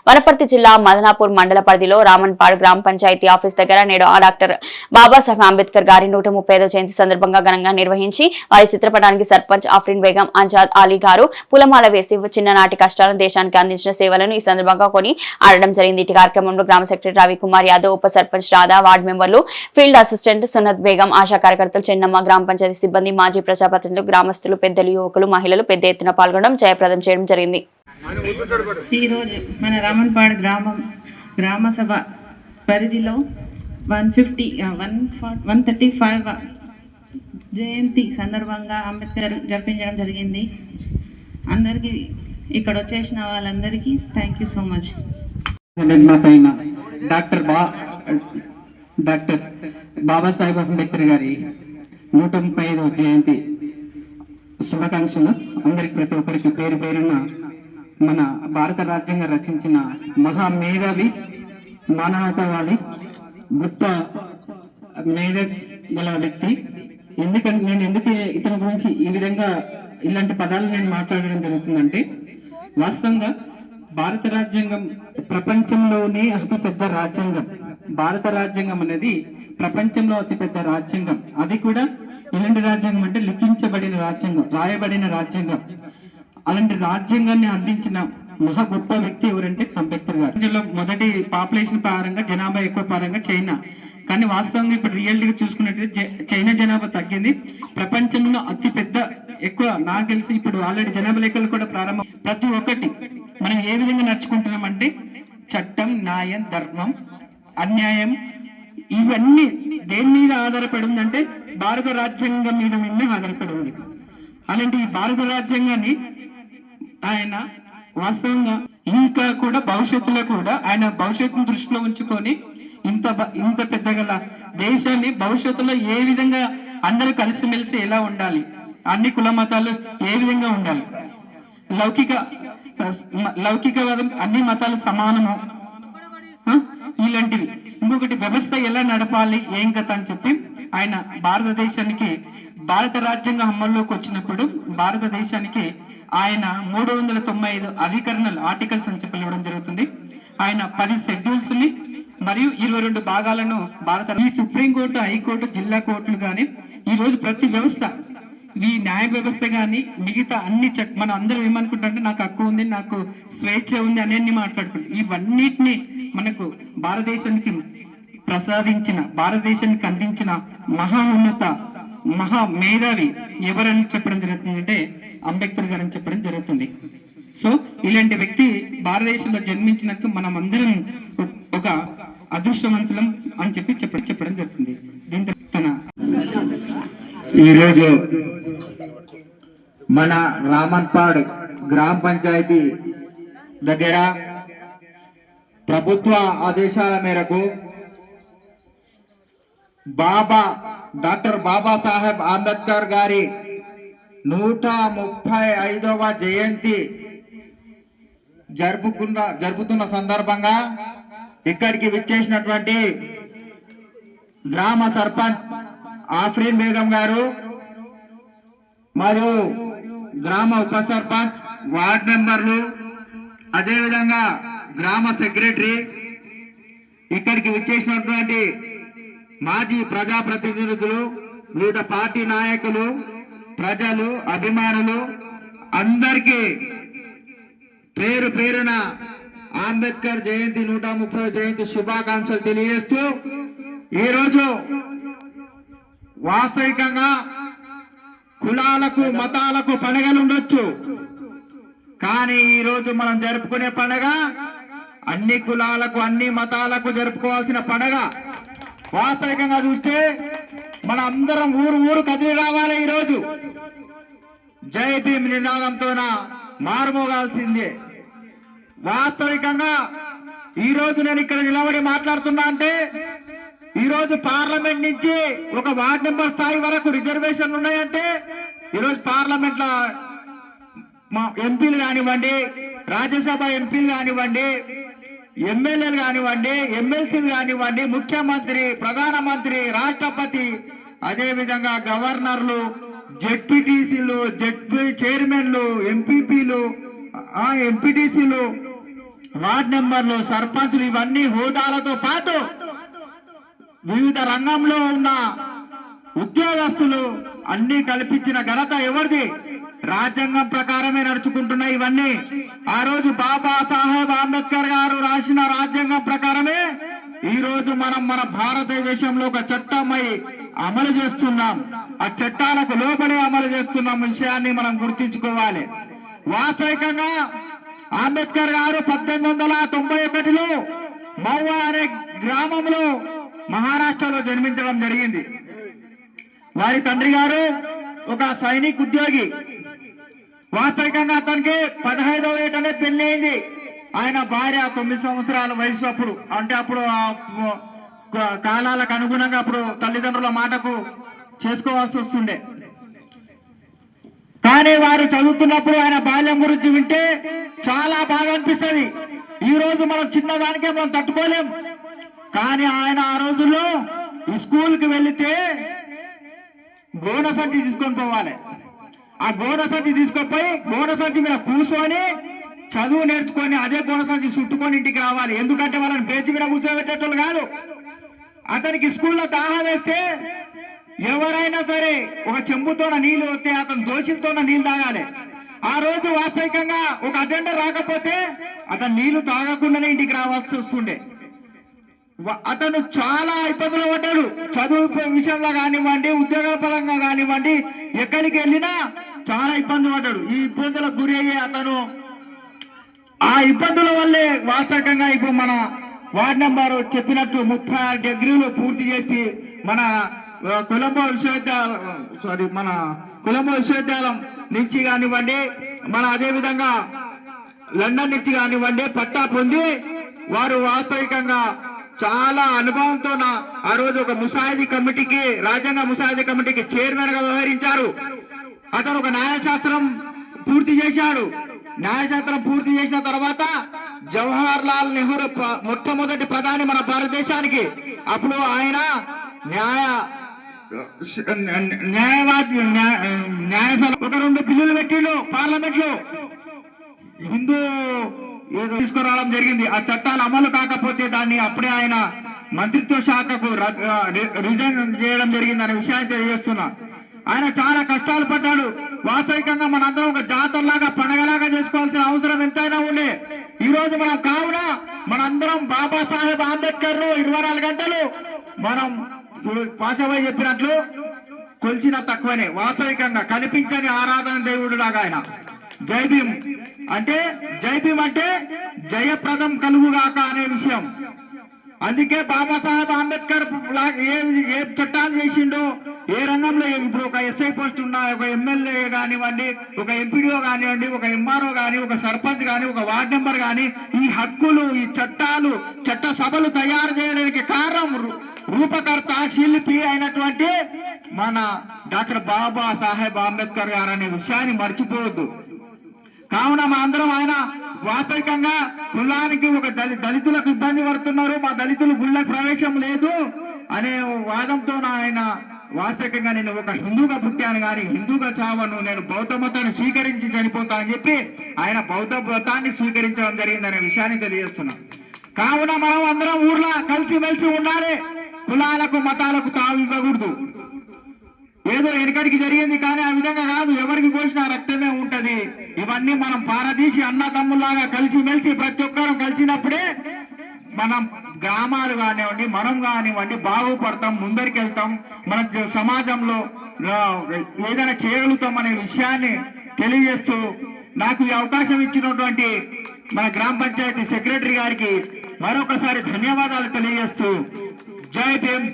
వనపర్తి జిల్లా మదనాపూర్ మండల పరిధిలో రామన్పాడ్ గ్రామ పంచాయతీ ఆఫీస్ దగ్గర నేడు డాక్టర్ బాబాసాహెబ్ అంబేద్కర్ గారి 135వ జయంతి సందర్భంగా ఘనంగా నిర్వహించి వారి చిత్రపటానికి సర్పంచ్ ఆఫ్రిన్ బేగం అంజాద్ అలీ గారు పూలమాల వేసి చిన్ననాటి కష్టాలను దేశానికి అందించిన సేవలను ఈ సందర్భంగా కొని ఆడడం జరిగింది. ఈ కార్యక్రమంలో గ్రామ సెక్రటరీ రవికుమార్ యాదవ్, ఉప సర్పంచ్ రాధా, వార్డు మెంబర్లు, ఫీల్డ్ అసిస్టెంట్ సునత్ బేగం, ఆశా కార్యకర్తలు, చెన్నమ్మ, గ్రామ పంచాయతీ సిబ్బంది, మాజీ ప్రజాప్రతినిధులు, గ్రామస్తులు, పెద్దలు, యువకులు, మహిళలు పెద్ద ఎత్తున పాల్గొనడం జయప్రదం చేయడం జరిగింది. ఈరోజు మన రామన్పాడ్ గ్రామ సభ పరిధిలో 135 జయంతి సందర్భంగా అంబేద్కర్ జరిపించడం జరిగింది. అందరికీ ఇక్కడ వచ్చేసిన వాళ్ళందరికీ thank you so much. Doctor Babasaheb Ambedkar గారి 135వ జయంతి శుభాకాంక్షలు. అందరికి ప్రతి ఒక్కరికి పేరు పేరున మన భారత రాజ్యాంగం రచించిన మహామేధావి, మానవతావాది, గొప్ప మేధస్ గల వ్యక్తి. ఎందుకంటే నేను ఇతని గురించి ఈ విధంగా ఇలాంటి పదాలు నేను మాట్లాడడం జరుగుతుందంటే, వాస్తవంగా భారత రాజ్యాంగం ప్రపంచంలోనే అతిపెద్ద రాజ్యాంగం. భారత రాజ్యాంగం అనేది ప్రపంచంలో అతిపెద్ద రాజ్యాంగం. అది కూడా ఇలాంటి రాజ్యాంగం అంటే లిఖించబడిన రాజ్యాంగం, రాయబడిన రాజ్యాంగం. అలాంటి రాజ్యాంగాన్ని అందించిన మహా గొప్ప వ్యక్తి ఎవరంటే అంబేద్కర్ గారు. మొదటి పాపులేషన్ పరంగా, జనాభా ఎక్కువ పరంగా చైనా. కానీ వాస్తవంగా ఇప్పుడు రియల్గా చూసుకున్నట్లయితే చైనా జనాభా తగ్గింది. ప్రపంచంలో అతి పెద్ద ఎక్కువ నాకు తెలిసి ఇప్పుడు ఆల్రెడీ జనాభా లెక్కలు కూడా ప్రారంభం. ప్రతి ఒక్కటి మనం ఏ విధంగా నడుచుకుంటున్నాం అంటే చట్టం, న్యాయం, ధర్మం, అన్యాయం ఇవన్నీ దేని మీద ఆధారపడి ఉందంటే భారత రాజ్యాంగం మీద ఆధారపడి ఉంది. అలాంటి ఈ భారత రాజ్యాంగాన్ని ఆయన వాస్తవంగా ఇంకా కూడా భవిష్యత్తులో కూడా ఆయన భవిష్యత్తును దృష్టిలో ఉంచుకొని ఇంత పెద్దగల దేశాన్ని భవిష్యత్తులో ఏ విధంగా అందరూ కలిసిమెలిసి ఎలా ఉండాలి, అన్ని కుల మతాలు ఏ విధంగా ఉండాలి, లౌకికవాదం, అన్ని మతాలు సమానము, ఇలాంటివి. ఇంకొకటి వ్యవస్థ ఎలా నడపాలి, ఏం కథ అని చెప్పి ఆయన భారతదేశానికి భారత రాజ్యాంగం అమల్లోకి వచ్చినప్పుడు భారతదేశానికి ఆయన 395 అధికరణలు, ఆర్టికల్స్ అని చెప్పి ఇవ్వడం జరుగుతుంది. ఆయన 10 షెడ్యూల్స్ ని మరియు 22 భాగాలను ఈ సుప్రీంకోర్టు, హైకోర్టు, జిల్లా కోర్టులు కానీ ఈ రోజు ప్రతి వ్యవస్థ, ఈ న్యాయ వ్యవస్థ కానీ మిగతా అన్ని మనం అందరం ఏమనుకుంటారంటే నాకు హక్కు ఉంది, నాకు స్వేచ్ఛ ఉంది అనేది మాట్లాడుకుంటాం. ఇవన్నిటిని మనకు భారతదేశానికి ప్రసాదించిన, భారతదేశానికి అందించిన మహోన్నత మహా మేధావి ఎవరని చెప్పడం జరుగుతుందంటే అంబేద్కర్ గారు అని చెప్పడం జరుగుతుంది. సో ఇలాంటి వ్యక్తి భారతదేశంలో జన్మించినట్టు మనం అందరం ఒక అదృష్టవంతులం అని చెప్పి చెప్పడం జరుగుతుంది. దీంతో ఈరోజు మన రామన్పాడ్ గ్రామ పంచాయతీ దగ్గర ప్రభుత్వ ఆదేశాల మేరకు డాక్టర్ బాబాసాహెబ్ అంబేద్కర్ గారి 135వ జయంతి జరుపుతున్న సందర్భంగా ఇక్కడికి విచ్చేసినటువంటి గ్రామ సర్పంచ్ ఆఫ్రిన్ బేగం గారు మరియు గ్రామ ఉప సర్పంచ్, వార్డు మెంబర్లు, అదేవిధంగా గ్రామ సెక్రటరీ, ఇక్కడికి విచ్చేసినటువంటి మాజీ ప్రజాప్రతినిధులు, వివిధ పార్టీ నాయకులు, ప్రజలు, అభిమానులు అందరికీ పేరు పేరున అంబేద్కర్ జయంతి 130వ జయంతి శుభాకాంక్షలు తెలియజేస్తూ, ఈరోజు వాస్తవికంగా కులాలకు, మతాలకు పండుగలు ఉండొచ్చు, కానీ ఈరోజు మనం జరుపుకునే పండుగ అన్ని కులాలకు, అన్ని మతాలకు జరుపుకోవాల్సిన పండుగ. వాస్తవికంగా చూస్తే మన అందరం ఊరు కదిలి రావాలి. ఈరోజు జై భీమ్ నినాదంతో మారుమోగాల్సిందే. వాస్తవికంగా ఈరోజు నేను ఇక్కడ నిలబడి మాట్లాడుతున్నా అంటే ఈరోజు పార్లమెంట్ నుంచి ఒక వార్డు మెంబర్ స్థాయి వరకు రిజర్వేషన్లు ఉన్నాయంటే ఈరోజు పార్లమెంట్ లో మా ఎంపీలు కానివ్వండి, రాజ్యసభ ఎంపీలు కానివ్వండి, ఎమ్మెల్యేలు కానివ్వండి, ఎమ్మెల్సీలు కానివ్వండి, ముఖ్యమంత్రి, ప్రధానమంత్రి, రాష్ట్రపతి, అదేవిధంగా గవర్నర్లు, జెడ్పీటీసీలు, జెడ్పీ చైర్మన్లు, ఎంపీపీలు, ఎంపీటీసీలు, వార్డ్ మెంబర్లు, సర్పంచులు ఇవన్నీ హోదాలతో పాటు వివిధ రంగంలో ఉన్న ఉద్యోగస్తులు అన్ని కల్పించిన ఘనత ఎవరిది? రాజ్యాంగం ప్రకారమే నడుచుకుంటున్నాయి ఇవన్నీ. ఆ రోజు బాబా సాహెబ్ అంబేద్కర్ గారు రాసిన రాజ్యాంగం ప్రకారమే ఈ రోజు మనం మన భారతదేశంలో ఒక చట్టమై అమలు చేస్తున్నాం. ఆ చట్టాలకు లోబడి అమలు చేస్తున్నాం విషయాన్ని మనం గుర్తించుకోవాలి. వాస్తవికంగా అంబేద్కర్ గారు 1891లో మౌవా అనే గ్రామంలో మహారాష్ట్రలో జన్మించడం జరిగింది. వారి తండ్రి గారు ఒక సైనిక్ ఉద్యోగి. వాస్తవికంగా అతనికి 15వ ఏటనే పెళ్లి అయింది. ఆయన భార్య 9 సంవత్సరాల వయసు అప్పుడు, అంటే అప్పుడు కాలాలకు అనుగుణంగా అప్పుడు తల్లిదండ్రుల మాటకు చేసుకోవాల్సి వస్తుండే. కానీ వారు చదువుతున్నప్పుడు ఆయన బాల్యం గురించి వింటే చాలా బాగా అనిపిస్తుంది. ఈ రోజు మనం చిన్నదానికే మనం తట్టుకోలేం. కానీ ఆయన ఆ రోజుల్లో స్కూల్కి వెళితే గోడ సంచి తీసుకొని పోవాలి. ఆ గోడ సంచి తీసుకొని గోడ సంచి మీద కూర్చొని చదువు నేర్చుకొని అదే గోడ సంచి చుట్టుకొని ఇంటికి రావాలి. ఎందుకంటే వాళ్ళని బెంచ్ మీద కూర్చోబెట్టేటోళ్ళు కాదు. అతనికి స్కూల్లో దాహం వేస్తే ఎవరైనా సరే ఒక చెంబుతోన నీళ్లు వస్తే అతను దోషులతోన నీళ్లు తాగాలి. ఆ రోజు వాస్తవికంగా ఒక అటెండర్ రాకపోతే అతను నీళ్లు తాగకుండానే ఇంటికి రావాల్సి వస్తుండే. అతను చాలా ఇబ్బందులు పడ్డాడు. చదువు విషయంలో కానివ్వండి, ఉద్యోగాల పరంగా కానివ్వండి, ఎక్కడికి వెళ్ళినా చాలా ఇబ్బంది పడ్డాడు. ఈ ఇబ్బందులకు గురి అయ్యే అతను ఆ ఇబ్బందుల వల్లే వాస్తవికంగా ఇప్పుడు మన వార్డ్ నెంబర్ చెప్పినట్టు 36 డిగ్రీలు పూర్తి చేసి మన కొలంబో విశ్వవిద్యాలయం నుంచి కానివ్వండి, మన అదే విధంగా లండన్ నుంచి కానివ్వండి పట్టా పొంది వారు వాస్తవికంగా చాలా అనుభవంతో ఆ రోజు ఒక ముసాయిదీ కమిటీకి, రాజ్యాంగ ముసాయిదీ కమిటీకి చైర్మన్ గా వ్యవహరించారు. అతను ఒక న్యాయశాస్త్రం పూర్తి చేశాడు. న్యాయశాస్త్రం పూర్తి చేసిన తర్వాత జవహర్ లాల్ నెహ్రూ మొట్టమొదటి ప్రధాని మన భారతదేశానికి. అప్పుడు ఆయన న్యాయశాల ఒక 2 బిల్లులు పెట్టిండు పార్లమెంట్ లో. హిందూ తీసుకురావడం జరిగింది. ఆ చట్టాలు అమలు కాకపోతే దాన్ని అప్పుడే ఆయన మంత్రిత్వ శాఖకు రిజైన్ చేయడం జరిగింది అనే విషయాన్ని తెలియజేస్తున్నా. ఆయన చాలా కష్టాలు పడ్డాడు. వాస్తవికంగా మనందరం ఒక జాతరలాగా పండగలాగా చేసుకోవాల్సిన అవసరం ఎంతైనా ఉండే. ఈ రోజు మనం కావున మనందరం బాబాసాహెబ్ అంబేద్కర్ 24 గంటలు మనం పాషాబాయ్ చెప్పినట్లు కొలిచిన తక్కువనే. వాస్తవికంగా కనిపించని ఆరాధన దేవుడు లాగా ఆయన. జై భీమ్ అంటే జయప్రదం కలుగుగాక అనే విషయం. అందుకే బాబాసాహెబ్ అంబేద్కర్ ఏ చట్టాలు చేసిండో, ఏ రంగంలో ఇప్పుడు ఒక ఎస్ఐ పోస్ట్ ఉన్నా, ఒక ఎమ్మెల్యే కానివ్వండి, ఒక ఎంపీడీఓ కానివ్వండి, ఒక ఎంఆర్ఓ కానీ, ఒక సర్పంచ్ కానీ, ఒక వార్డ్ మెంబర్ కానీ, ఈ హక్కులు, ఈ చట్టాలు, చట్ట సభలు తయారు చేయడానికి కారణం రూపకర్త, శిల్పి అయినటువంటి మన డాక్టర్ బాబాసాహెబ్ అంబేద్కర్ గారు అనే విషయాన్ని మర్చిపోవద్దు. కావున మా అందరం ఆయన వాస్తవికంగా కులానికి ఒక దళితులకు ఇబ్బంది పడుతున్నారు, మా దళితులు గుళ్ళకి ప్రవేశం లేదు అనే వాదంతో ఆయన వాస్తవికంగా నేను ఒక హిందూగా పుట్టాను కానీ హిందూగా చావను, నేను బౌద్ధ మతాన్ని స్వీకరించి చనిపోతానని చెప్పి ఆయన బౌద్ధ మతాన్ని స్వీకరించడం జరిగిందనే విషయాన్ని తెలియజేస్తున్నాం. కావున మనం అందరం ఊర్లో కలిసిమెలిసి ఉండాలి. కులాలకు మతాలకు తావు ఇవ్వకూడదు. ఏదో వెనకడికి జరిగింది కానీ ఆ విధంగా కాదు. ఎవరికి కోసిన రక్తమే ఉంటది. ఇవన్నీ మనం పారదీసి అన్నదమ్ముల్లాగా కలిసిమెలిసి ప్రతి ఒక్కరం కలిసినప్పుడే మనం గ్రామాలు కానివ్వండి, మనం కానివ్వండి బాగుపడతాం, ముందరికి వెళ్తాం, మన సమాజంలో ఏదైనా చేయగలుగుతాం అనే విషయాన్ని తెలియజేస్తూ నాకు ఈ అవకాశం ఇచ్చినటువంటి మన గ్రామ పంచాయతీ సెక్రటరీ గారికి మరొకసారి ధన్యవాదాలు తెలియజేస్తూ జై భీమ్.